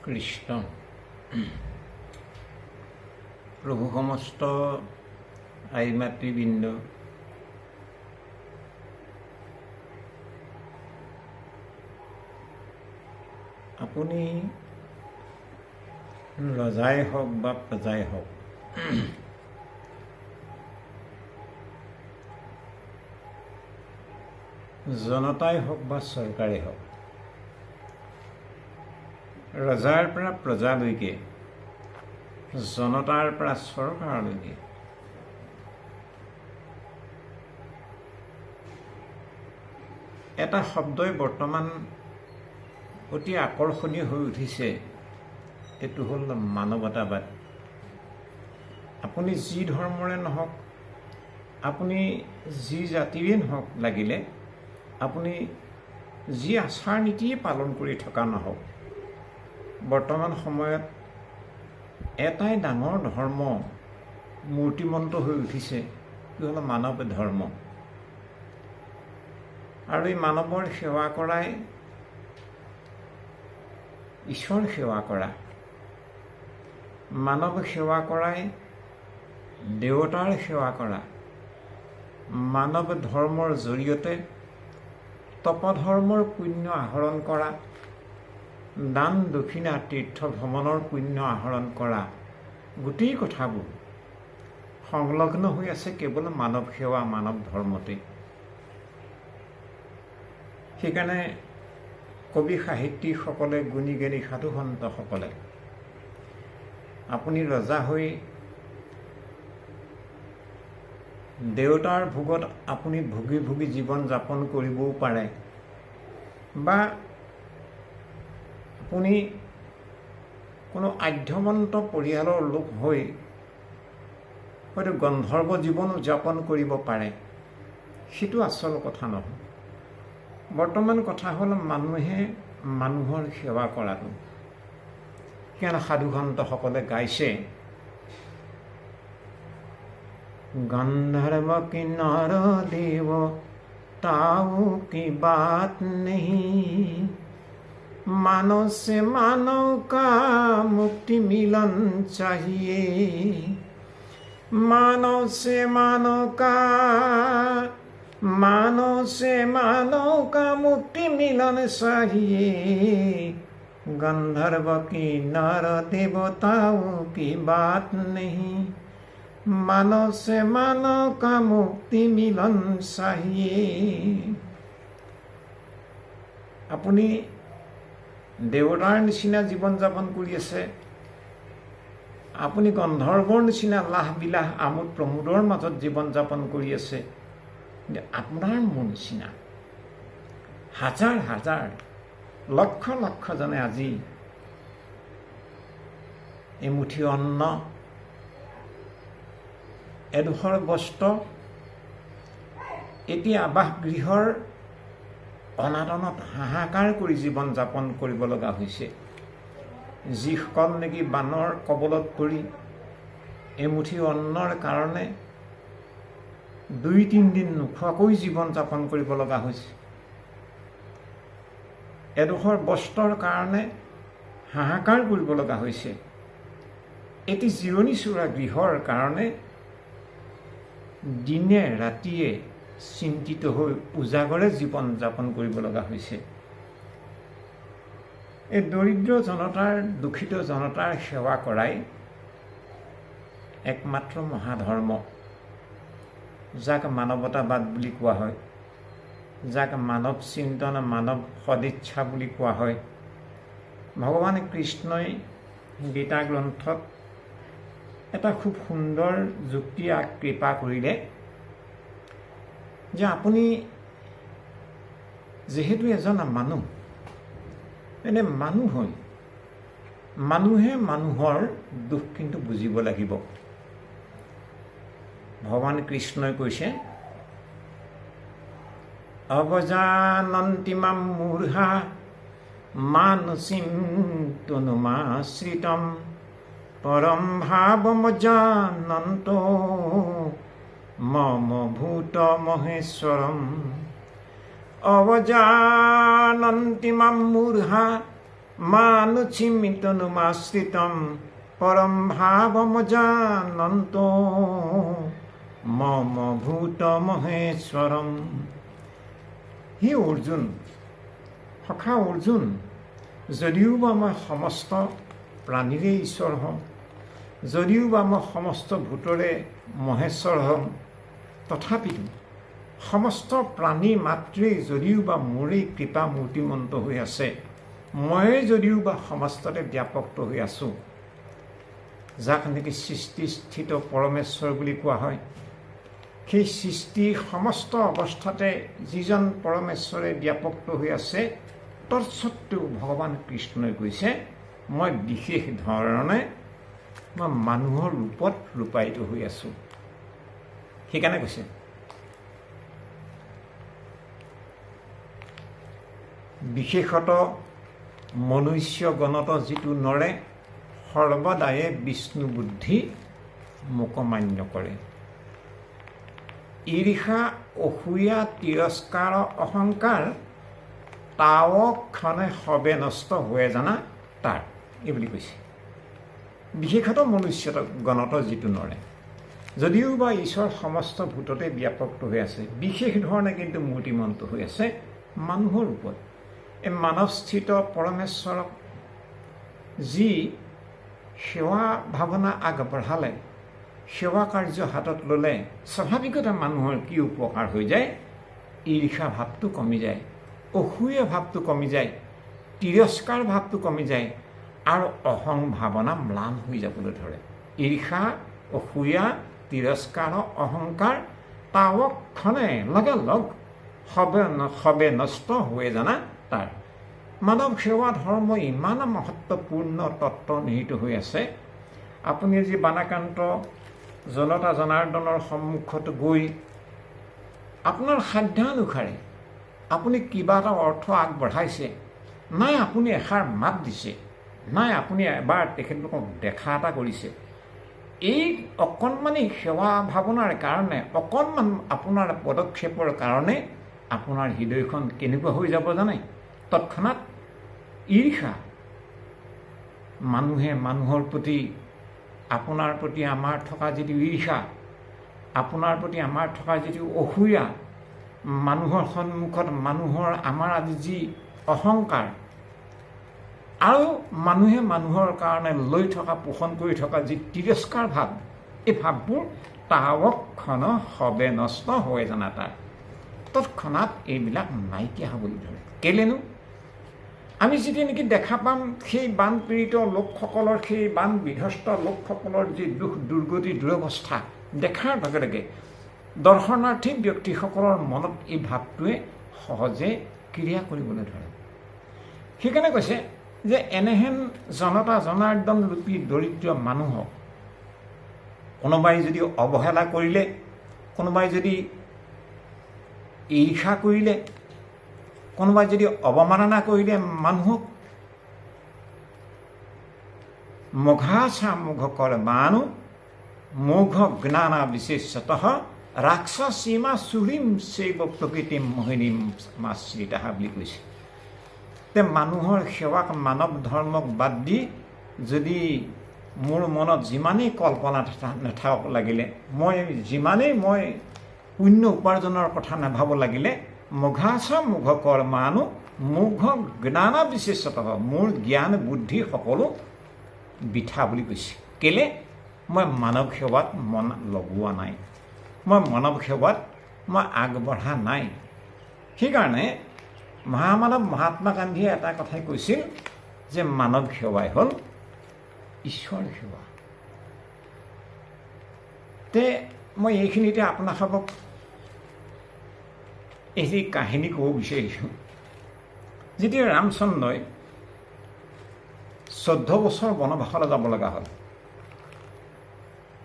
কৃষ্ণ প্ৰভু সমস্ত আই মাতৃবৃন্দ, আপুনি ৰজাই হওক বা প্ৰজাই হওক, জনতাই হওক বা চৰকাৰেই হওক, ৰজাৰ পৰা প্ৰজালৈকে, জনতাৰ পৰা চৰকাৰলৈকে এটা শব্দই বৰ্তমান অতি আকৰ্ষণীয় হৈ উঠিছে। এইটো হ'ল মানৱতাবাদ। আপুনি যি ধৰ্মৰে নহওক, আপুনি যি জাতিৰে নহওক, লাগিলে আপুনি যি আচাৰ নীতিয়ে পালন কৰি থকা নহওক, বৰ্তমান সময়ত এটাই ডাঙৰ ধৰ্ম মূৰ্তিমন্ত হৈ উঠিছে, সেইটো হ'ল মানৱ ধৰ্ম। আৰু এই মানৱৰ সেৱা কৰাই ঈশ্বৰ সেৱা কৰা, মানৱ সেৱা কৰাই দেৱতাৰ সেৱা কৰা, মানৱ ধৰ্মৰ জৰিয়তে তপধৰ্মৰ পুণ্য আহৰণ কৰা, দান দক্ষিণা তীৰ্থ ভ্ৰমণৰ পুণ্য আহৰণ কৰা, গোটেই কথাবোৰ সংলগ্ন হৈ আছে কেৱল মানৱ সেৱা, মানৱ ধৰ্মতে। সেইকাৰণে কবি সাহিত্যিকসকলে, গুণী জ্ঞানী সাধু সন্তসকলে আপুনি ৰজা হৈ দেৱতাৰ ভোগত আপুনি ভুগি ভুগি জীৱন যাপন কৰিবও পাৰে, বা আপুনি কোনো আধ্যমন্ত পৰিয়ালৰ লোক হৈ হয়তো গন্ধৰ্ব জীৱন উদযাপন কৰিব পাৰে। সেইটো আচল কথা নহয়। বৰ্তমান কথা হ'ল মানুহে মানুহৰ সেৱা কৰাটো। সেইকাৰণে সাধু সন্তসকলে গাইছে, गंधर्व की नर देव ताऊ की बात नहीं, मानव से मानव का मुक्ति मिलन चाहिए, मानव से मानव का मुक्ति मिलन चाहिए, गंधर्व की नर देवताओं की बात नहीं, मानव से मानव का मुक्ति मिलन चाहिए। আপুনি দেৱতাৰ নিচিনা জীৱন যাপন কৰি আছে, আপুনি গন্ধৰ্বৰ নিচিনা লাহ বিলাহ আমোদ প্ৰমোদৰ মাজত জীৱন যাপন কৰি আছে, কিন্তু আপোনাৰ মোৰ নিচিনা হাজাৰ হাজাৰ লক্ষ লক্ষজনে আজি এমুঠি অন্ন, এডোখৰ বস্ত্ৰ, এটি আৱাসগৃহৰ অনাটনত হাহাকাৰ কৰি জীৱন যাপন কৰিব লগা হৈছে। যিসকল নেকি বানৰ কবলত পৰি এমুঠি অন্নৰ কাৰণে 2-3 দিন নোখোৱাকৈ জীৱন যাপন কৰিব লগা হৈছে, এডোখৰ বস্ত্ৰৰ কাৰণে হাহাকাৰ কৰিব লগা হৈছে, এটি জিৰণি চোৰা গৃহৰ কাৰণে দিনে ৰাতিয়ে চিন্তিত হৈ উজাগৰে জীৱন যাপন কৰিব লগা হৈছে। এই দৰিদ্ৰ জনতাৰ, দুখিত জনতাৰ সেৱা কৰাই একমাত্ৰ মহাধৰ্ম, যাক মানৱতাবাদ বুলি কোৱা হয়, যাক মানৱ চিন্তন, মানৱ সদিচ্ছা বুলি কোৱা হয়। ভগৱান কৃষ্ণই গীতা গ্ৰন্থত এটা খুব সুন্দৰ যুক্তি কৃপা কৰিলে যে আপুনি যিহেতু এজন মানুহ, এনে মানুহ হৈ মানুহে মানুহৰ দুখ কিন্তু বুজিব লাগিব। ভগৱান কৃষ্ণই কৈছে, অবজানন্তি মাম মূঢ়া মানসীম তনুমাশ্রিতম পরম ভাবমজানন্ত মম ভূত মহেশ্বরম। অবজানন্তি মাম মূঢ়া মানুচিমিতনুমাশ্রিতম পরম ভাবমজানন্ত মম ভূত মহেশ্বরম। হে অৰ্জুন, সখা অৰ্জুন, যদিও বা মই সমস্ত প্ৰাণীৰে ঈশ্বৰ হওঁ, যদিও বা মই সমস্ত ভূতৰে মহেশ্বৰ হওঁ, তথাপিতো সমস্ত প্ৰাণী মাত্ৰেই যদিও বা মোৰেই কৃপা মূৰ্তিমন্ত হৈ আছে, ময়ে যদিও বা সমস্ততে ব্যাপক্ত হৈ আছোঁ, যাক নেকি সৃষ্টি স্থিত পৰমেশ্বৰ বুলি কোৱা হয়, সেই সৃষ্টিৰ সমস্ত অৱস্থাতে যিজন পৰমেশ্বৰে ব্যাপক্ত হৈ আছে, তৎসত্বেও ভগৱান কৃষ্ণই কৈছে মই বিশেষ ধৰণে মই মানুহৰ ৰূপত ৰূপায়িত হৈ আছোঁ। সেইকাৰণে কৈছে বিশেষত মনুষ্য গণত যিটো নৰে, সৰ্বদায়ে বিষ্ণু বুদ্ধি মোকমান্য কৰে। ঈৰ্ষা, অসূয়া, তিৰস্কাৰ, অহংকাৰ তাৱক্ষণে সবে নষ্ট হৈ জানা তাৰ, এই বুলি কৈছে। বিশেষত মনুষ্য গণত যিটো নৰে, যদিও বা ঈশ্বৰ সমস্ত ভূততে ব্যাপক্ত হৈ আছে, বিশেষ ধৰণে কিন্তু মূৰ্তিমন্ত হৈ আছে মানুহৰ ৰূপত। এই মানৱস্থিত পৰমেশ্বৰক যি সেৱা ভাৱনা আগবঢ়ালে, সেৱা কাৰ্য হাতত ল'লে, স্বাভাৱিকতে মানুহৰ কি উপকাৰ হৈ যায়? ঈৰ্ষা ভাৱটো কমি যায়, অসূয়া ভাৱটো কমি যায়, তিৰস্কাৰ ভাৱটো কমি যায়, আৰু অহং ভাৱনা ম্লান হৈ যাবলৈ ধৰে। ঈৰ্ষা, অসূয়া, তিৰস্কাৰ, অহংকাৰ তাৱক্ষণে লগে লগ সবে নষ্ট হৈ জানা তাৰ। মানৱ সেৱা ধৰ্ম ইমান মহত্বপূৰ্ণ তত্ত্ব নিহিত হৈ আছে। আপুনি যি বাণাকান্ত জনতা জনাৰ্দনৰ সন্মুখত গৈ আপোনাৰ সাধ্যানুসাৰে আপুনি কিবা এটা অৰ্থ আগবঢ়াইছে, নাই আপুনি এষাৰ মাত দিছে, নাই আপুনি এবাৰ তেখেতলোকক দেখা এটা কৰিছে, এই অকণমানি সেৱা ভাৱনাৰ কাৰণে, অকণমান আপোনাৰ পদক্ষেপৰ কাৰণে আপোনাৰ হৃদয়খন কেনেকুৱা হৈ যাব জানে? তৎক্ষণাৎ ঈৰ্ষা, মানুহে মানুহৰ প্ৰতি, আপোনাৰ প্ৰতি আমাৰ থকা যিটো ঈৰ্ষা, আপোনাৰ প্ৰতি আমাৰ থকা যিটো অসূয়া, মানুহৰ সন্মুখত মানুহৰ আমাৰ আজি যি অহংকাৰ, আৰু মানুহে মানুহৰ কাৰণে লৈ থকা পোষণ কৰি থকা যি তিৰস্কাৰ ভাৱ, এই ভাৱবোৰ তাৱক্ষণ সবে নষ্ট হৈ জানা তাৰ। তৎক্ষণাৎ এইবিলাক নাইকিয়া হ'বলৈ ধৰে। কেলেনো? আমি যেতিয়া নেকি দেখা পাম সেই বানপীড়িত লোকসকলৰ, সেই বান বিধ্বস্ত লোকসকলৰ যি দুখ দুৰ্গতি দুৰৱস্থা দেখাৰ লগে লগে দৰ্শনাৰ্থী ব্যক্তিসকলৰ মনত এই ভাৱটোৱে সহজে ক্ৰিয়া কৰিবলৈ ধৰে। সেইকাৰণে কৈছে যে এনেহেন জনতা জনাৰ্দন ৰূপী দৰিদ্ৰ মানুহক কোনোবাই যদি অৱহেলা কৰিলে, কোনোবাই যদি ঈৰ্ষা কৰিলে, কোনোবাই যদি অৱমাননা কৰিলে মানুহক, মোঘাছা মোঘ কৰ বানু মোঘ জ্ঞানা বিশেষতঃ ৰাক্ষসীমা চুৰিম চৈব প্ৰকৃতিম মোহিনীম মাশ্ৰিতা বুলি কৈছে। তে মানুহৰ সেৱাক, মানৱ ধৰ্মক বাদ দি যদি মোৰ মনত যিমানেই কল্পনা নাথাকক লাগিলে, মই যিমানেই পুণ্য উপাৰ্জনৰ কথা নাভাব লাগিলে, মোঘাছা মোঘ কৰ মানু মোঘ জ্ঞানা বিশেষতঃ, মোৰ জ্ঞান বুদ্ধি সকলো বৃথা বুলি কৈছে। কেলে? মই মানৱ সেৱাত মন লগোৱা নাই, মই মানৱ সেৱাত মই আগবঢ়া নাই। সেইকাৰণে মহামানৱ মহাত্মা গান্ধীয়ে এটা কথাই কৈছিল যে মানৱ সেৱাই হ'ল ঈশ্বৰ সেৱা। তে মই এইখিনিতে আপোনালোকক এই কাহিনী ক'ব বিচাৰিছোঁ। যেতিয়া ৰামচন্দ্ৰই 14 বছৰ বনবাসলৈ যাব লগা হ'ল,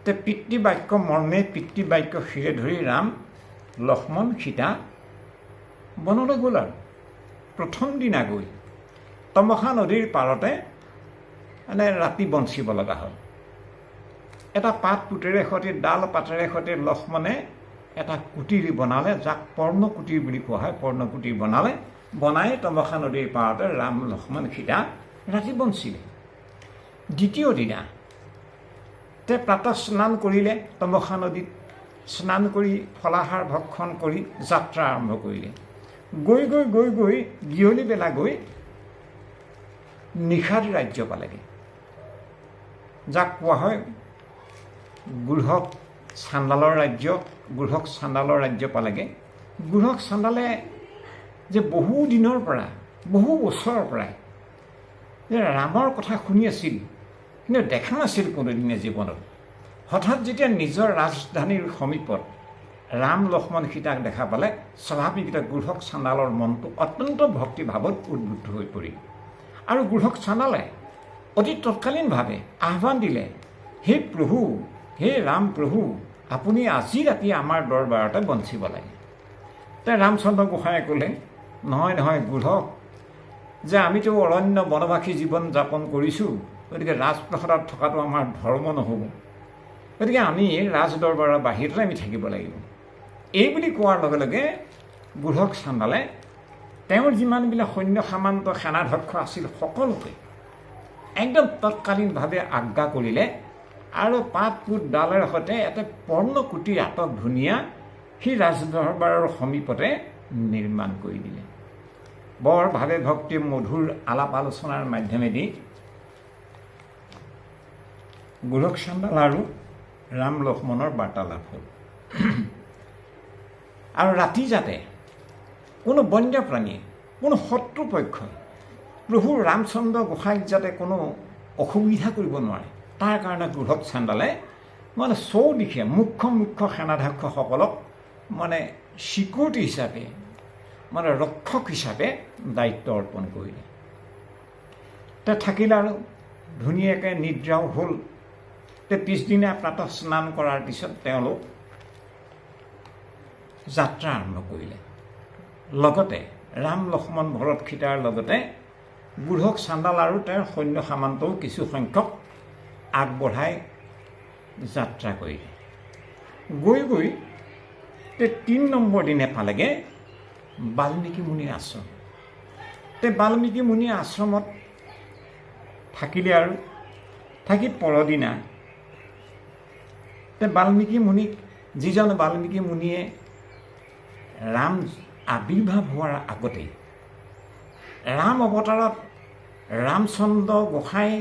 তে পিতৃবাক্য মৰ্মে, পিতৃবাক্য শিৰে ধৰি ৰাম, লক্ষ্মণ, সীতা বনলৈ গ'ল। আৰু প্ৰথম দিনা গৈ তমসা নদীৰ পাৰতে ৰাতি বঞ্চিব লগা হ'ল। এটা পাত পুতেৰে সৈতে, ডাল পাতেৰে সৈতে লক্ষ্মণে এটা কুটিৰ বনালে, যাক পৰ্ণকুটিৰ বুলি কোৱা হয়। পৰ্ণকুটিৰ বনালে, বনাই তমসা নদীৰ পাৰতে ৰাম, লক্ষ্মণ, সীতা ৰাতি বঞ্চিলে। দ্বিতীয় দিনা প্ৰাতঃ স্নান কৰিলে, তমসা নদীত স্নান কৰি ফলাহাৰ ভক্ষণ কৰি যাত্ৰা আৰম্ভ কৰিলে। গৈ গৈ গৈ গৈ বিয়লি বেলা গৈ নিশাদ ৰাজ্য পালেগৈ, যাক কোৱা হয় গুঢ়ক চাণ্ডালৰ ৰাজ্য। গুঢ়ক চাণ্ডালৰ ৰাজ্য পালেগৈ। গুঢ়ক চাণ্ডালে যে বহু দিনৰ পৰা, বহু বছৰৰ পৰাই যে ৰামৰ কথা শুনি আছিল, কিন্তু দেখা নাছিল কোনোদিনে জীৱনত। হঠাৎ যেতিয়া নিজৰ ৰাজধানীৰ সমীপত ৰাম লক্ষ্মণ সীতাক দেখা পালে, স্বাভাৱিকতে গুঢ়ক চাণ্ডালৰ মনটো অত্যন্ত ভক্তিভাৱত উদ্বুদ্ধ হৈ পৰিল। আৰু গুঢ়ক চাণ্ডালে অতি তৎকালীনভাৱে আহ্বান দিলে, হে প্ৰভু, হে ৰাম প্ৰভু, আপুনি আজি ৰাতি আমাৰ দৰবাৰতে বঞ্চিব লাগে। ৰামচন্দ্ৰ গোসাঁইয়ে ক'লে, নহয় নহয় গুঢ়ক, যে আমিতো অৰণ্য বনবাসী জীৱন যাপন কৰিছোঁ, গতিকে ৰাজপ্ৰসাদত থকাটো আমাৰ ধৰ্ম নহ'ব, গতিকে আমি ৰাজদৰবাৰৰ বাহিৰতে আমি থাকিব লাগিব। এই বুলি কোৱাৰ লগে লগে গুঢ়ক চাণ্ডালে তেওঁৰ যিমানবিলাক সৈন্য সামান্ত সেনাধ্যক্ষ আছিল সকলোকে একদম তৎকালীনভাৱে আজ্ঞা কৰিলে আৰু পাত পুত ডালেৰ সৈতে এটা পৰ্ণকুটিৰ আটক ধুনীয়া সেই ৰাজদৰবাৰৰ সমীপতে নিৰ্মাণ কৰি দিলে। বৰ ভাৱে ভক্তি মধুৰ আলাপ আলোচনাৰ মাধ্যমেদি গুঢ়ক চাণ্ডাল আৰু ৰাম লক্ষ্মণৰ বাৰ্তালাপ হ'ল। আৰু ৰাতি যাতে কোনো বন্যপ্ৰাণীয়ে, কোনো শত্ৰুপক্ষই প্ৰভু ৰামচন্দ্ৰ গোসাঁইক যাতে কোনো অসুবিধা কৰিব নোৱাৰে, তাৰ কাৰণে গুঢ়ক চাণ্ডালে মানে চৌদিশে মুখ্য মুখ্য সেনাধ্যক্ষসকলক মানে চিকিউৰিটি হিচাপে, মানে ৰক্ষক হিচাপে দায়িত্ব অৰ্পণ কৰিলে। থাকিল আৰু ধুনীয়াকৈ নিদ্ৰাও হ'ল। পিছদিনা প্ৰাতঃ স্নান কৰাৰ পিছত তেওঁলোক যাত্ৰা আৰম্ভ কৰিলে। লগতে ৰাম লক্ষ্মণ ভৰত সীতাৰ লগতে গুঢ়ক চাণ্ডাল আৰু তেওঁৰ সৈন্য সামান্তও কিছু সংখ্যক আগবঢ়াই যাত্ৰা কৰিলে। গৈ গৈ ৩ নম্বৰ দিনে পালেগৈ বাল্মীকি মুনিৰ আশ্ৰম। বাল্মীকি মুনিৰ আশ্ৰমত থাকিলে আৰু থাকি পৰদিনা বাল্মীকি মুনিক, যিজন বাল্মীকি মুনিয়ে ৰাম আবিৰ্ভাৱ হোৱাৰ আগতেই ৰাম অৱতাৰত ৰামচন্দ্ৰ গোসাঁই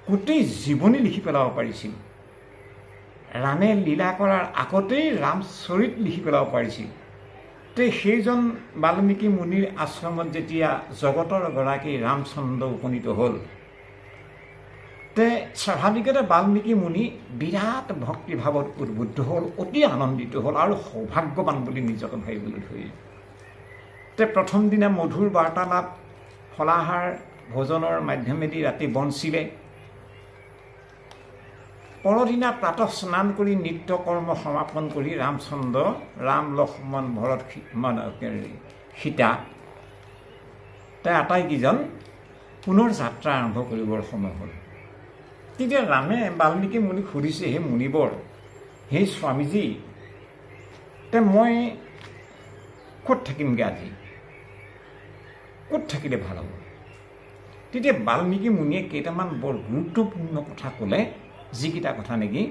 গোটেই জীৱনী লিখি পেলাব পাৰিছিল, ৰামে লীলা কৰাৰ আগতেই ৰামচৰিত লিখি পেলাব পাৰিছিল। সেইজন বাল্মীকি মুনিৰ আশ্ৰমত যেতিয়া জগতৰ গৰাকী ৰামচন্দ্ৰ উপনীত হ'ল, স্বাভাৱিকতে বাল্মীকি মুনি বিৰাট ভক্তিভাৱত উদ্বুদ্ধ হ'ল, অতি আনন্দিত হ'ল আৰু সৌভাগ্যৱান বুলি নিজকে ভাবিবলৈ ধৰিলে। প্ৰথম দিনা মধুৰ বাৰ্তালাপ ফলাহাৰ ভোজনৰ মাধ্যমেদি ৰাতি বঞ্চিলে। পৰদিনা প্ৰাতঃ স্নান কৰি নিত্য কৰ্ম সমাপন কৰি ৰামচন্দ্ৰ, ৰাম লক্ষ্মণ ভৰত সীতা আটাইকেইজন পুনৰ যাত্ৰা আৰম্ভ কৰিবৰ সময় হ'ল। তেতিয়া ৰামে বাল্মীকি মুনিক সুধিছে, হে মুনিবৰ, হে স্বামীজী, মই ক'ত থাকিমগৈ আজি, ক'ত থাকিলে ভাল হ'ব? তেতিয়া বাল্মীকি মুনিয়ে কেইটামান বৰ গুৰুত্বপূৰ্ণ কথা ক'লে, যিকেইটা কথা নেকি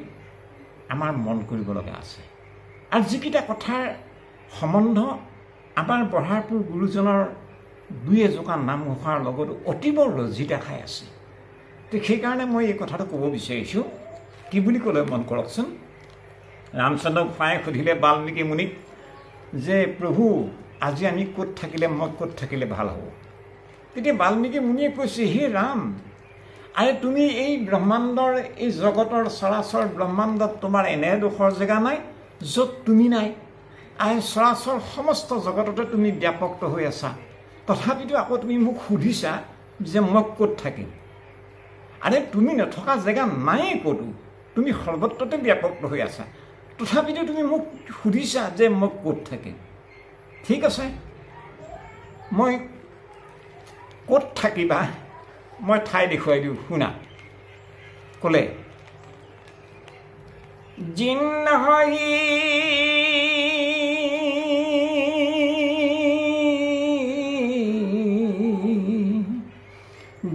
আমাৰ মন কৰিব লগা আছে, আৰু যিকেইটা কথাৰ সম্বন্ধ আমাৰ বঢ়াৰপুৰ গুৰুজনৰ দুই এজোকা নামঘোষাৰ লগতো অতীৱ ৰজিতা খাই আছে। সেইকাৰণে মই এই কথাটো ক'ব বিচাৰিছোঁ। কি বুলি ক'লে মন কৰকচোন। ৰামচন্দ্ৰ গোসাঁইয়ে সুধিলে বাল্মীকি মুনিক যে প্ৰভু, আজি আমি ক'ত থাকিলে, মই ক'ত থাকিলে ভাল হ'ব? তেতিয়া বাল্মীকি মুনিয়ে কৈছে, হে ৰাম, আৰে তুমি এই ব্ৰহ্মাণ্ডৰ, এই জগতৰ চৰাচৰ ব্ৰহ্মাণ্ডত তোমাৰ এনেডোখৰ জেগা নাই য'ত তুমি নাই। আৰে চৰাচৰ সমস্ত জগততে তুমি ব্যাপক্ত হৈ আছা, তথাপিতো আকৌ তুমি মোক সুধিছা যে মই ক'ত থাকিম। আৰে তুমি নথকা জেগা নায়েই ক'তো, তুমি সৰ্বত্ৰতে ব্যাপক্ত হৈ আছা, তথাপিতো তুমি মোক সুধিছা যে মই ক'ত থাকিম। ঠিক আছে, মই ক'ত থাকিবা মই ঠাই দেখুৱাই দিওঁ, শুনা। ক'লে, জিন্নহি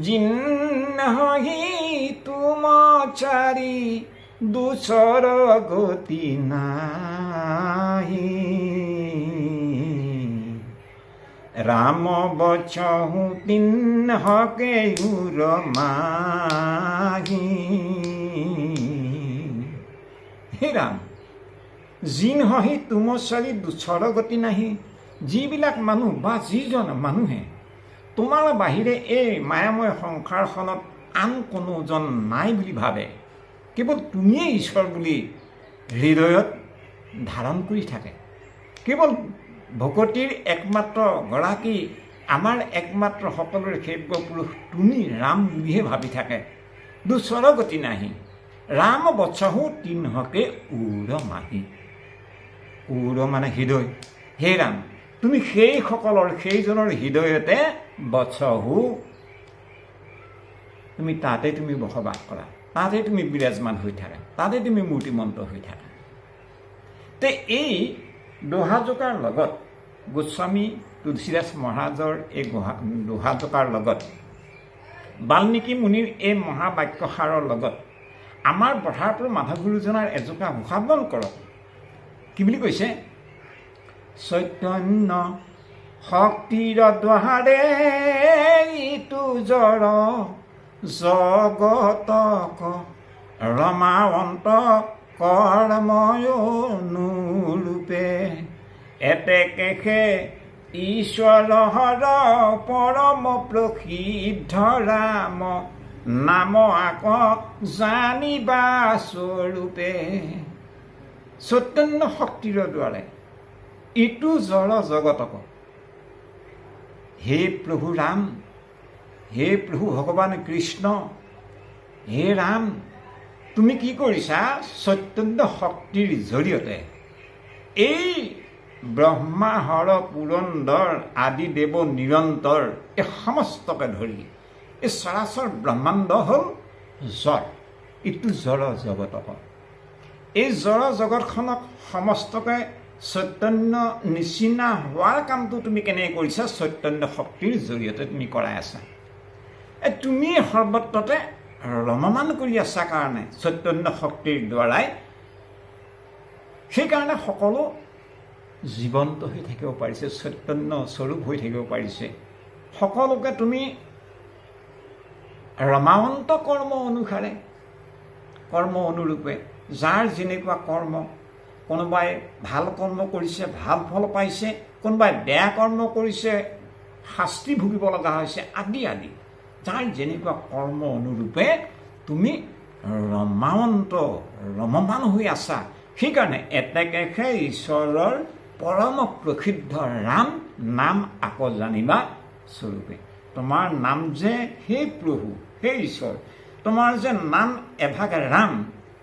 জিন্ন হহি তুম চাৰি দুচৰ গতি নাহি ৰাম বচহু তিনহকে উৰমাহি হে ৰাম জিন হহি তুম চাৰি দুচৰ গতি নাহি যিবিলাক মানুহ বা যিজন মানুহে তোমাৰ বাহিৰে এই মায়াময় সংসাৰখনত আন কোনোজন নাই বুলি ভাবে কেৱল তুমিয়েই ঈশ্বৰ বুলি হৃদয়ত ধাৰণ কৰি থাকে কেৱল ভকতিৰ একমাত্ৰ গৰাকী আমাৰ একমাত্ৰ সকলোৰে সেব্য পুৰুষ তুমি ৰাম বুলিহে ভাবি থাকে দুচৰ গতি নাহি ৰাম বচহু তিনহকে উৰমাহি উৰ মানে হৃদয় হে ৰাম তুমি সেইসকলৰ সেইজনৰ হৃদয়তে বচহু তুমি তাতে তুমি বসবাস কৰা তাতে তুমি বিৰাজমান হৈ থাকা তাতে তুমি মূৰ্তিমন্ত হৈ থাকা তে এই দোহাজোকাৰ লগত গোস্বামী তুলসীদাস মহাৰাজৰ এই দোহাজোকাৰ লগত বাল্মীকি মুনিৰ এই মহাবাক্যসাৰৰ লগত আমাৰ পথাৰপুৰ মাধৱ গুৰুজনাৰ এজোকা ঘোষাবন কৰক কি বুলি কৈছে চৈতন্য শক্তিৰ দ্বাৰে ইটো জড় জগতক ৰমাৱন্ত কৰ্ময়নুৰূপে এতেকেষে ঈশ্বৰ পৰম প্ৰসিদ্ধ ৰাম নাম আক জানিবা স্বৰূপে চৈতন্য শক্তিৰ দ্বাৰে ইটো জড় জগতক হে প্ৰভু ৰাম হে প্ৰভু ভগৱান কৃষ্ণ হে ৰাম তুমি কি কৰিছা চৈতন্য শক্তিৰ জৰিয়তে এই ব্ৰহ্মা হৰ পুৰন্দৰ আদি দেৱ নিৰন্তৰ এই সমস্তকে ধৰি এই চৰাচৰ ব্ৰহ্মাণ্ড হ'ল জড় ইটো জড় জগতক এই জড় জগতখনক সমস্তকে চৈতন্য নিচিনা হোৱাৰ কামটো তুমি কেনেকৈ কৰিছা চৈতন্য শক্তিৰ জৰিয়তে তুমি কৰাই আছা তুমি সৰ্বত্ৰতে ৰমমান কৰি আছা কাৰণে চৈতন্য শক্তিৰ দ্বাৰাই সেইকাৰণে সকলো জীৱন্ত হৈ থাকিব পাৰিছে চৈতন্য স্বৰূপ হৈ থাকিব পাৰিছে সকলোকে তুমি ৰমাৱন্ত কৰ্ম অনুসাৰে কৰ্ম অনুৰূপে যাৰ যেনেকুৱা কৰ্ম কোনোবাই ভাল কৰ্ম কৰিছে ভাল ফল পাইছে কোনোবাই বেয়া কৰ্ম কৰিছে শাস্তি ভুগিব লগা হৈছে আদি আদি যাৰ যেনেকুৱা কৰ্ম অনুৰূপে তুমি ৰমাৱন্ত ৰমমান হৈ আছা সেইকাৰণে এতেকেষে ঈশ্বৰৰ পৰম প্ৰসিদ্ধ ৰাম নাম আক জানিবা স্বৰূপে তোমাৰ নাম যে হে প্ৰভু হে ঈশ্বৰ তোমাৰ যে নাম এভাগ ৰাম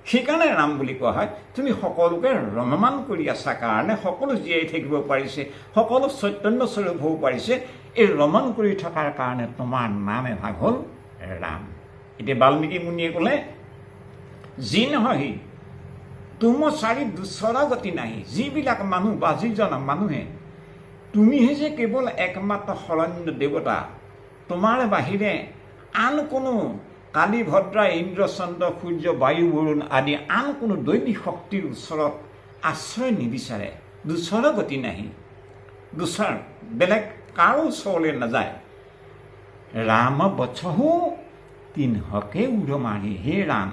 সেইকাৰণে ৰাম বুলি কোৱা হয় তুমি সকলোকে ৰমমান কৰি আছা কাৰণে সকলো জীয়াই থাকিব পাৰিছে সকলো চৈতন্য স্বৰূপ হ'ব পাৰিছে এই ৰমন কৰি থকাৰ কাৰণে তোমাৰ নাম এভাগ হ'ল ৰাম এতিয়া বাল্মীকি মুনিয়ে ক'লে যি নহয় তুম চাৰি দুচৰ গতি নাহি যিবিলাক মানুহ বা যিজন মানুহে তুমিহে যে কেৱল একমাত্ৰ শৰণ্য দেৱতা তোমাৰ বাহিৰে আন কোনো কালী ভদ্ৰা ইন্দ্ৰ চন্দ্ৰ সূৰ্য বায়ু বৰুণ আদি আন কোনো দৈনিক শক্তিৰ ওচৰত আশ্ৰয় নিবিচাৰে দুচৰ গতি নাহি দুচৰ বেলেগ কাৰো ওচৰলৈ নাযায় ৰাম বচহু তিনহকে উৰমাহি হে ৰাম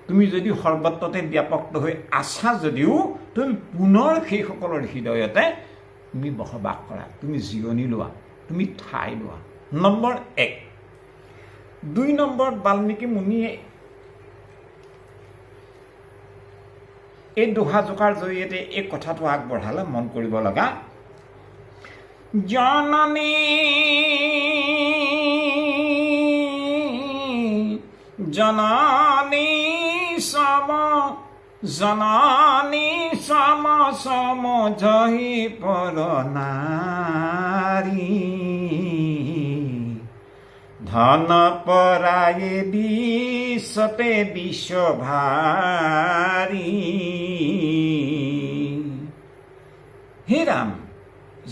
তুমি যদি সৰ্বত্ৰতে ব্যাপক্ত হৈ আছা যদিও তুমি পুনৰ সেইসকলৰ হৃদয়তে তুমি বসবাস কৰা তুমি জিৰণি লোৱা তুমি ঠাই লোৱা নম্বৰ 1 2 নম্বৰত বাল্মীকি মুনিয়ে এই দোহাজোকাৰ জৰিয়তে এই কথাটো আগবঢ়ালে মন কৰিব লগা জননী জননী সম জননী সম সম জহি পৰ নাৰী ধন পৰায়ে বিশ্বতে বিশ্বভাৰী হে ৰাম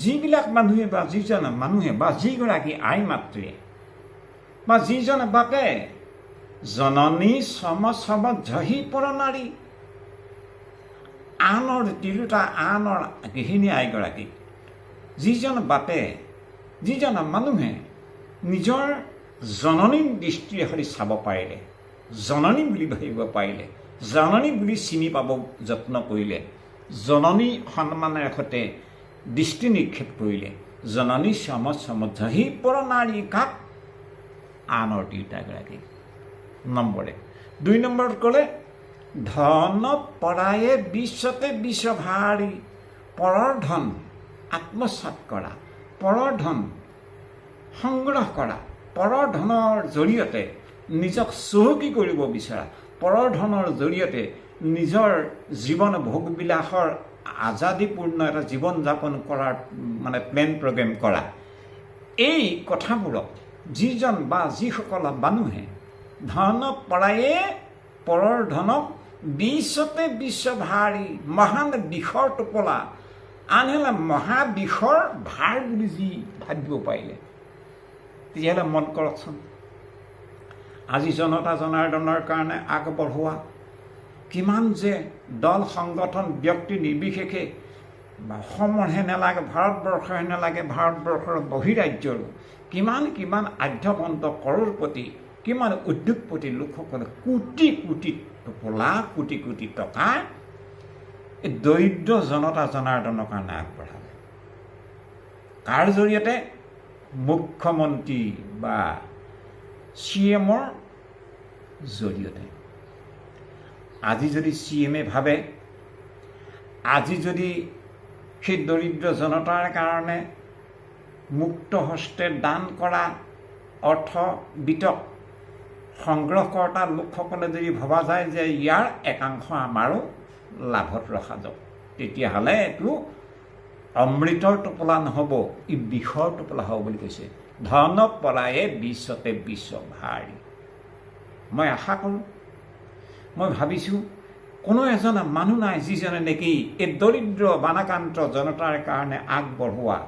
যিবিলাক মানুহে বা যিজন মানুহে বা যিগৰাকী আই মাতৃয়ে বা যিজন বাপে জননী চম চম জহি পৰ নাৰী। আনৰ তিৰোতা আনৰ গৃহিণী আইগৰাকী যিজন বাপে যিজন মানুহে নিজৰ জননীৰ দৃষ্টিৰে সৈতে চাব পাৰিলে, জননী বুলি ভাবিব পাৰিলে, জননী বুলি চিনি পাব যত্ন কৰিলে, জননী সন্মানেৰে সৈতে দৃষ্টি নিক্ষেপ কৰিলে, জননী চম চম জহি পৰ নাৰী। কাক? আনৰ তিৰোতাগৰাকী। নম্বৰ 1। 2 নম্বৰত ক'লে ধন পৰায়ে বিশ্বতে বিশ্বভাৰী। পৰৰ ধন আত্মসাৎ কৰা, পৰৰ ধন সংগ্ৰহ কৰা, পৰৰ ধনৰ জৰিয়তে নিজক চহকী কৰিব বিচৰা, পৰৰ ধনৰ জৰিয়তে নিজৰ জীৱন ভোগবিলাসৰ আজাদীপূৰ্ণ এটা জীৱন যাপন কৰাৰ মানে প্লেন প্ৰগ্ৰেম কৰা। এই কথাবোৰক যিজন বা যিসকল মানুহে ধন পৰায়ে পৰৰ ধনক বিশ্বতে বিশ্বভাৰী, মহান বিষৰ টোপোলা, আনহালে মহাবিষৰ ভাৰ বুলি যি ভাবিব পাৰিলে, তেতিয়াহ'লে মন কৰকচোন, আজি জনতা জনাৰ্দনৰ কাৰণে আগবঢ়োৱা কিমান যে দল সংগঠন ব্যক্তি নিৰ্বিশেষে অসমৰহে নালাগে, ভাৰতবৰ্ষহে নালাগে, ভাৰতবৰ্ষৰ বহিৰাজ্যৰো কিমান কিমান আধ্যবন্ত কৰোড়পতি, কিমান উদ্যোগপতি লোকসকলে কোটি কোটি টোপোলা, কোটি কোটি টকা এই দৰিদ্ৰ জনতা জনাৰ্দনৰ কাৰণে আগবঢ়ালে। কাৰ জৰিয়তে? মুখ্যমন্ত্ৰী বা CMৰ জৰিয়তে। আজি যদি CMে ভাবে, আজি যদি সেই দৰিদ্ৰ জনতাৰ কাৰণে মুক্ত হস্তে দান কৰা অৰ্থ বিতক সংগ্ৰহকৰ্তা লোকসকলে যদি ভবা যায় যে ইয়াৰ একাংশ আমাৰো লাভত ৰখা যাওক, তেতিয়াহ'লে এইটো অমৃতৰ টোপোলা নহ'ব, ই বিষৰ টোপোলা হ'ব বুলি কৈছে। ধন পৰায়ে বিশ্বতে বিশ্বভাৰী। মই আশা কৰোঁ, মই ভাবিছোঁ কোনো এজন মানুহ নাই যিজনে নেকি এই দৰিদ্ৰ বানাক্ৰান্ত জনতাৰ কাৰণে আগবঢ়োৱা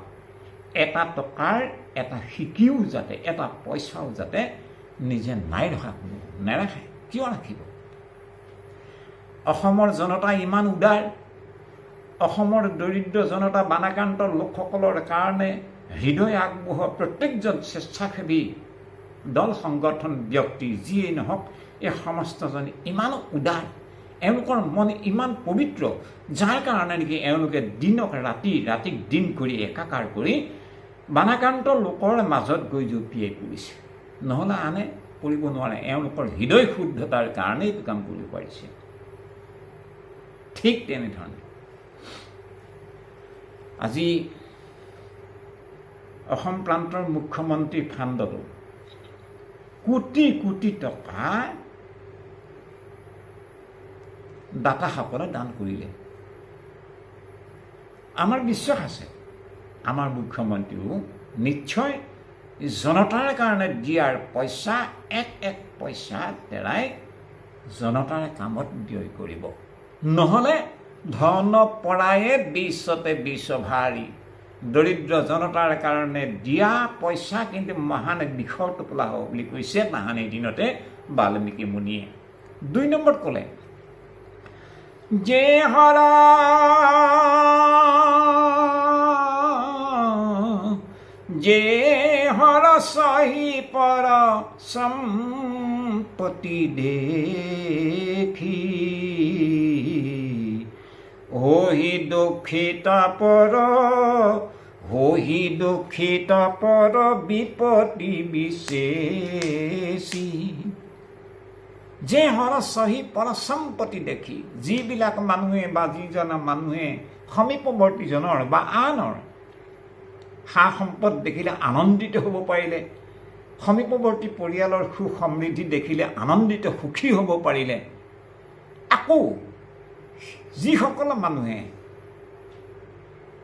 এটা টকাৰ এটা শিকিও যাতে, এটা পইচাও যাতে নিজে নাই ৰখা, কোনো নেৰাখে। কিয় ৰাখিব? অসমৰ জনতা ইমান উদাৰ, অসমৰ দৰিদ্ৰ জনতা বানাক্ৰান্ত লোকসকলৰ কাৰণে হৃদয় আগবঢ়োৱা প্ৰত্যেকজন স্বেচ্ছাসেৱী দল সংগঠন ব্যক্তি যিয়েই নহওক, এই সমস্তজনে ইমান উদাৰ, এওঁলোকৰ মন ইমান পবিত্ৰ, যাৰ কাৰণে নেকি এওঁলোকে দিনক ৰাতিক দিন কৰি একাকাৰ কৰি বানাক্ৰান্ত লোকৰ মাজত গৈ জঁপিয়াই পৰিছে। নহ'লে আনে কৰিব নোৱাৰে, এওঁলোকৰ হৃদয় শুদ্ধতাৰ কাৰণেই এইটো কাম কৰিব পাৰিছে। ঠিক তেনেধৰণে আজি অসম প্ৰান্তৰ মুখ্যমন্ত্ৰী ফাণ্ডতো কোটি কোটি টকা দাতাসকলে দান কৰিলে। আমাৰ বিশ্বাস আছে আমাৰ মুখ্যমন্ত্ৰীও নিশ্চয় জনতাৰ কাৰণে দিয়াৰ পইচা এক এক পইচা তেৰাই জনতাৰ কামত ব্যয় কৰিব। নহ'লে ধন পৰায়ে বিশ্বতে বিশ্বভাৰী, দৰিদ্ৰ জনতাৰ কাৰণে দিয়া পইচা কিন্তু মহান বিষৰ টোপোলা হ'ব বুলি কৈছে তাহানিৰ দিনতে বাল্মীকি মুনিয়ে। 2 নম্বৰত ক'লে যে হৰা সহি পৰ সম্পত্তি দেখি, হহি দুখিত পৰ বিপত্তি বিশেষী। যে হৰ সহি পৰ সম্পত্তি দেখি, যিবিলাক মানুহে বা যিজন মানুহে সমীপৱৰ্তীজনৰ বা আনৰ সা সম্পদ দেখিলে আনন্দিত হ'ব পাৰিলে, সমীপৱৰ্তী পৰিয়ালৰ সুখ সমৃদ্ধি দেখিলে আনন্দিত সুখী হ'ব পাৰিলে, আকৌ যিসকল মানুহে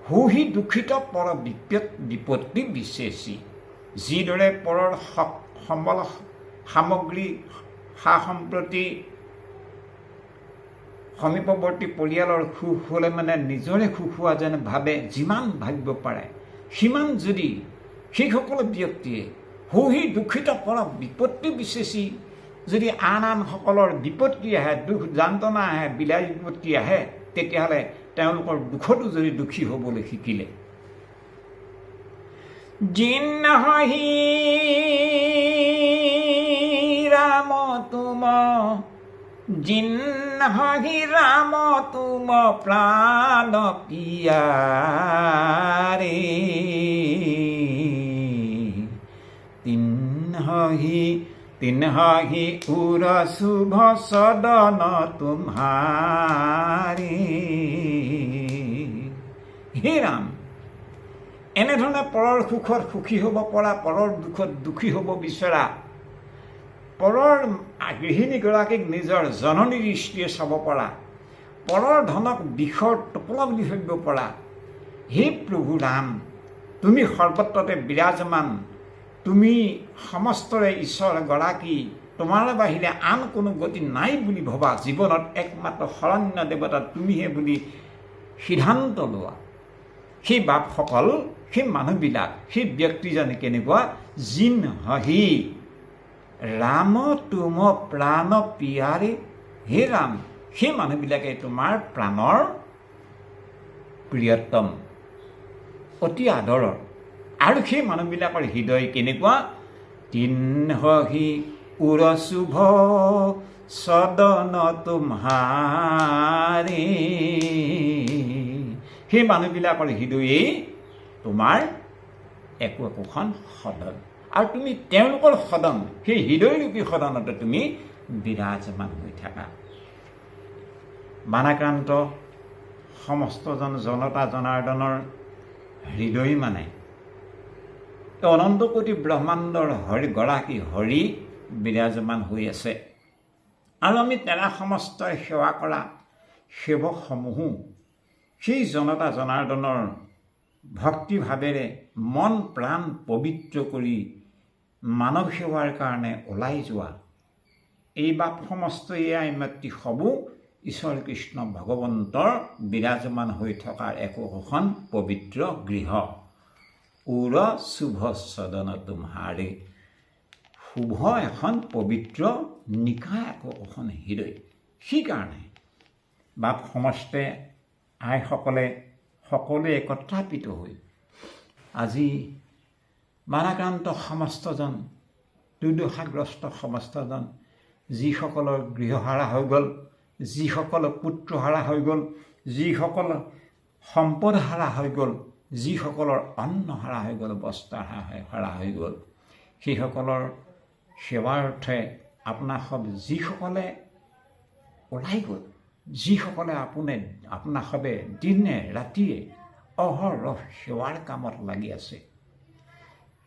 হহি দুখিত পৰ বিপত্তি বিশেষী, যিদৰে পৰৰ সম্বল সামগ্ৰী সা সম্প্ৰতি সমীপৱৰ্তী পৰিয়ালৰ সুখ হ'লে মানে নিজৰে সুখ হোৱা যেন ভাবে, যিমান ভাবিব পাৰে সিমান যদি সেইসকল ব্যক্তিয়ে হহি দুখিত পৰ বিপত্তি বিশেষী, যদি আন সকলৰ বিপত্তি আহে, দুখ যান্ত্ৰণা আহে, বিলাহী বিপত্তি আহে, তেতিয়াহ'লে তেওঁলোকৰ দুখতো যদি দুখী হ'বলৈ শিকিলে। জিন হহি ৰাম তুম, জিন হহি ৰাম তুম প্ৰাণ পিয়াৰে, তিনহি উৰ শুভ সদন তোমাৰে। হে ৰাম, এনেধৰণে পৰৰ সুখত সুখী হ'ব পৰা, পৰৰ দুখত দুখী হ'ব বিচৰা, পৰৰ গৃহিণীগৰাকীক নিজৰ জননী দৃষ্টিৰে চাব পৰা, পৰৰ ধনক বিষৰ টোপোলা বুলি ভাবিব পৰা, হে প্ৰভু ৰাম, তুমি সৰ্বত্ৰতে বিৰাজমান, তুমি সমস্তৰে ঈশ্বৰ গৰাকী, তোমাৰ বাহিৰে আন কোনো গতি নাই বুলি ভবা, জীৱনত একমাত্ৰ শৰণ্য দেৱতা তুমিহে বুলি সিদ্ধান্ত লোৱা। সেই বাপসকল, সেই মানুহবিলাক, সেই ব্যক্তিজনে কেনেকুৱা? জিন হহি ৰাম তুম প্ৰাণ পিয়াৰে। হে ৰাম, সেই মানুহবিলাকে তোমাৰ প্ৰাণৰ প্ৰিয়তম, অতি আদৰৰ। আৰু সেই মানুহবিলাকৰ হৃদয় কেনেকুৱা? তিনহি উৰ শুভ সদন তোমাৰে। সেই মানুহবিলাকৰ হৃদয়েই তোমাৰ একোখন সদন, আৰু তুমি তেওঁলোকৰ সদন, সেই হৃদয়ৰূপী সদনতে তুমি বিৰাজমান হৈ থাকা। বানাক্ৰান্ত সমস্তজন জনতা জনাৰ্দনৰ হৃদয় মানে অনন্ত কোটি ব্ৰহ্মাণ্ডৰ গৰাকী হৰি বিৰাজমান হৈ আছে। আৰু আমি তেৰা সমস্তই সেৱা কৰা সেৱকসমূহো সেই জনতা জনাৰ্দনৰ ভক্তিভাৱেৰে মন প্ৰাণ পবিত্ৰ কৰি মানৱ সেৱাৰ কাৰণে ওলাই যোৱা এই বাপ সমস্ত এয়াই মাতৃ সবো ঈশ্বৰ কৃষ্ণ ভগৱন্তৰ বিৰাজমান হৈ থকাৰ একোখন পবিত্ৰ গৃহ। উৰ শুভ সদন তোমাৰে, শুভ এখন পবিত্ৰ নিকা একোখন হৃদয়। সেইকাৰণে বাপ সমস্তে আইসকলে সকলোৱে একত্ৰাপিত হৈ আজি বানাক্ৰান্ত সমস্তজন, দুৰ্দশাগ্ৰস্ত সমস্তজন, যিসকলৰ গৃহহাৰা হৈ গ'ল, যিসকল পুত্ৰহাৰা হৈ গ'ল, যিসকল সম্পদ হাৰা হৈ গ'ল, যিসকলৰ অন্ন হাৰা হৈ গ'ল, বস্ত্ৰ হাৰা হৈ গ'ল, সেইসকলৰ সেৱাৰ অৰ্থে আপোনাসৱ যিসকলে ওলাই গ'ল, যিসকলে আপোনাসৱে দিনে ৰাতিয়ে অহৰহ সেৱাৰ কামত লাগি আছে,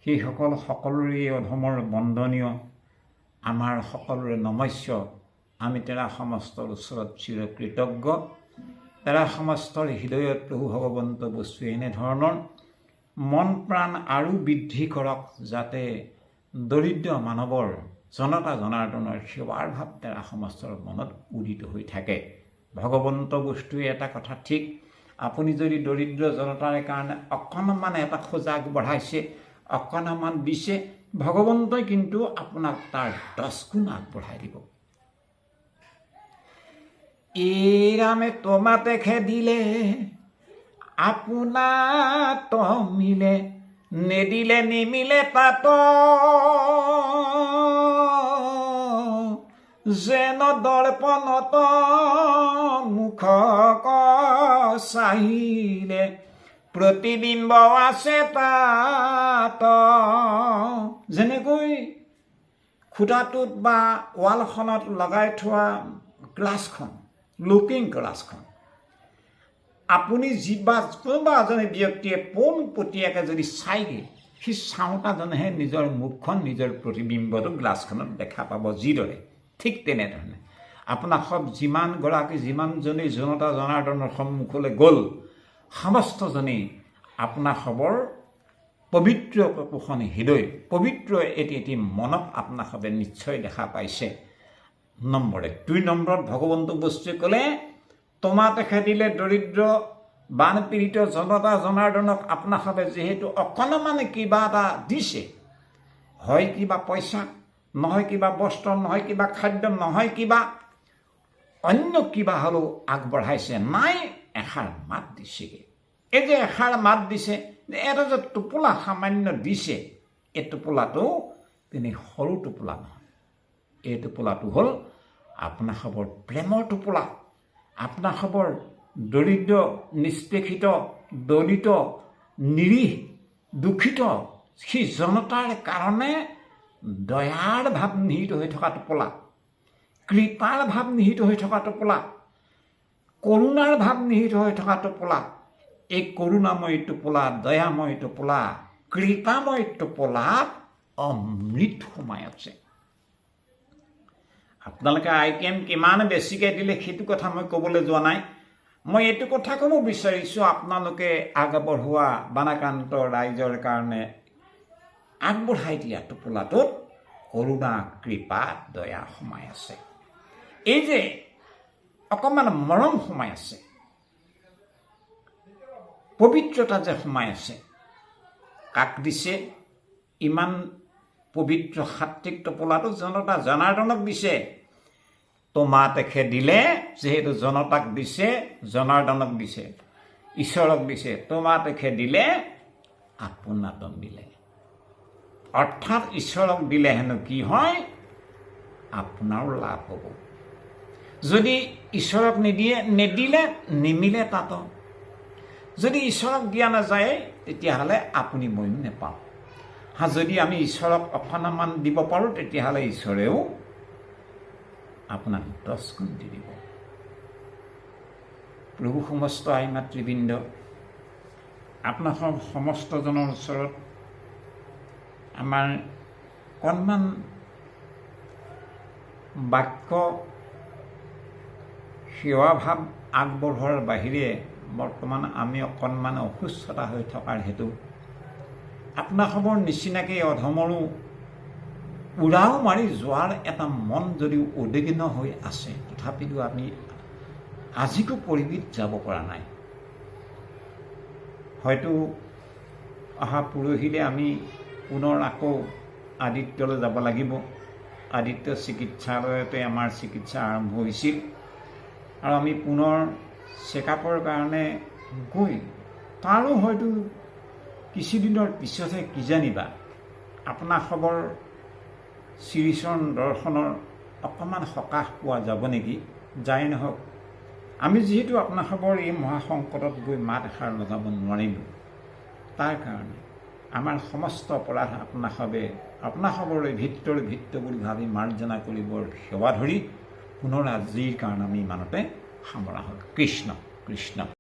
সেইসকল সকলোৰে অধমৰ বন্দনীয়, আমাৰ সকলোৰে নমস্য। আমি তেৰা সমস্তৰ ওচৰত চিৰ কৃতজ্ঞ। তেৰা সমস্তৰ হৃদয়ত প্ৰভু ভগৱন্ত বস্তু এনেধৰণৰ মন প্ৰাণ আৰু বৃদ্ধি কৰক, যাতে দৰিদ্ৰ মানৱৰ জনতা জনাৰ্দনৰ সেৱাৰ ভাৱ তেৰা সমস্তৰ মনত উদিত হৈ থাকে। ভগৱন্ত বস্তুৱে এটা কথা ঠিক, আপুনি যদি দৰিদ্ৰ জনতাৰ কাৰণে অকণমান এটা খোজ আগবঢ়াইছে, অকণমান দিছে, ভগৱন্তই কিন্তু আপোনাক তাৰ 10 গুণ আগবঢ়াই দিব। এই ৰামে তোমাতে খেদিলে আপোনা তমিলে, নেদিলে নিমিলে পাত, যেন দৰ্পণত মুখ চাহিলে, প্ৰতিবিম্ব আছে তাত। যেনেকৈ খুটাটোত বা ৱালখনত লগাই থোৱা গ্লাছখন, লুকিং গ্লাছখন, আপুনি কোনোবা এজনী ব্যক্তিয়ে পোনপটীয়াকৈ যদি চাইগে, সেই চাওঁতাজনেহে নিজৰ মুখখন, নিজৰ প্ৰতিবিম্বটো গ্লাছখনত দেখা পাব। যিদৰে ঠিক তেনেধৰণে আপোনাক সব যিমানজনী জনতা জনাৰ্দনৰ সন্মুখলৈ গ'ল, সমস্তজনেই আপোনাৰ সবৰ পবিত্ৰ একোখন হৃদয়, পবিত্ৰ এটি মনক আপোনাৰ সবে নিশ্চয় দেখা পাইছে। নম্বৰ 1। 2 নম্বৰত ভগৱন্ত বস্তুৱে ক'লে, তোমাতে খেদিলে দৰিদ্ৰ বানপীড়িত জনতা জনাৰ্দনক আপোনাসৱে যিহেতু অকণমান কিবা এটা দিছে, হয় কিবা পইচা, নহয় কিবা বস্ত্ৰ, নহয় কিবা খাদ্য, নহয় কিবা অন্য কিবা হ'লেও আগবঢ়াইছে, নাই এষাৰ মাত দিছেগৈ। এই যে এষাৰ মাত দিছে, এটা যে টোপোলা সামান্য দিছে, এই টোপোলাটো তিনি সৰু টোপোলা নহয়। এই টোপোলাটো হ'ল আপোনাৰ খবৰ প্ৰেমৰ টোপোলা, আপোনাৰ খবৰ দৰিদ্ৰ, নিষ্পেষিত, দলিত, নিৰীহ, দুখিত সেই জনতাৰ কাৰণে দয়াৰ ভাৱ নিহিত হৈ থকা টোপোলা, কৃপাৰ ভাৱ নিহিত হৈ থকা টোপোলা, কৰুণাৰ ভাৱ নিহিত হৈ থকা টোপোলা। এই কৰুণাময় টোপোলা, দয়াময় টোপোলা, কৃপাময় টোপোলাত অমৃত সোমাই আছে। আপোনালোকে আইটেম কিমান বেছিকৈ দিলে সেইটো কথা মই ক'বলৈ যোৱা নাই। মই এইটো কথা ক'ব বিচাৰিছোঁ, আপোনালোকে আগবঢ়োৱা বাণাক্ৰান্ত ৰাইজৰ কাৰণে আগবঢ়াই দিয়া টোপোলাটোত কৰুণা, কৃপা, দয়া সোমাই আছে। এই যে অকণমান মৰম সোমাই আছে, পবিত্ৰতা যে সোমাই আছে, কাক দিছে ইমান পবিত্ৰ সাত্বিক টোপোলাটো? জনতা জনাৰ্দনক দিছে। তোমা তেখে দিলে, যিহেতু জনতাক দিছে, জনাৰ্দনক দিছে, ঈশ্বৰক দিছে, তোমা তেখে দিলে আপোনাতন দিলে। অৰ্থাৎ ঈশ্বৰক দিলে হেনো কি হয়? আপোনাৰো লাভ হ'ব। যদি ঈশ্বৰক নিদিলে নিমিলে তাতো। যদি ঈশ্বৰক দিয়া নাযায় তেতিয়াহ'লে আপুনি ময়ো নেপাওঁ। যদি আমি ঈশ্বৰক অকণমান দিব পাৰোঁ তেতিয়াহ'লে ঈশ্বৰেও আপোনাক 10 গুণ দি দিব। প্ৰভু সমস্ত আই মাতৃবৃন্দ, আপোনালোকৰ সমস্তজনৰ ওচৰত আমাৰ অকণমান বাক্য সেৱাভাৱ আগবঢ়োৱাৰ বাহিৰে বৰ্তমান আমি অকণমান অসুস্থতা হৈ থকাৰ হেতু আপোনালোকৰ নিচিনাকৈ অধমৰো উৰাও মাৰি যোৱাৰ এটা মন যদিও উদ্বিগ্ন হৈ আছে, তথাপিতো আমি আজিকো পৰিবিত যাব পৰা নাই। হয়তো অহা পৰহিলে আমি পুনৰ আকৌ আদিত্যলৈ যাব লাগিব। আদিত্য চিকিৎসালয়তে আমাৰ চিকিৎসা আৰম্ভ হৈছিল আৰু আমি পুনৰ চেকআপৰ কাৰণে গৈ তাৰো হয়তো কিছুদিনৰ পিছতহে কিজানিবা আপোনাৰ খবৰ শ্ৰীচৰণ দৰ্শনৰ অকণমান সকাহ পোৱা যাব নেকি। যাই নহওক, আমি যিহেতু আপোনাৰ খবৰ এই মহাসংকটত গৈ মাত এষাৰ লগাব নোৱাৰিলোঁ, তাৰ কাৰণে আমাৰ সমস্ত অপৰাধ আপোনাৰ খবৰলৈ ভিত্ত বুলি ভাবি মাৰ্জনা কৰিবৰ সেৱা ধৰি পুনৰ আজিৰ কাৰণে আমি ইমানতে সামৰা হ'ল। কৃষ্ণ কৃষ্ণ।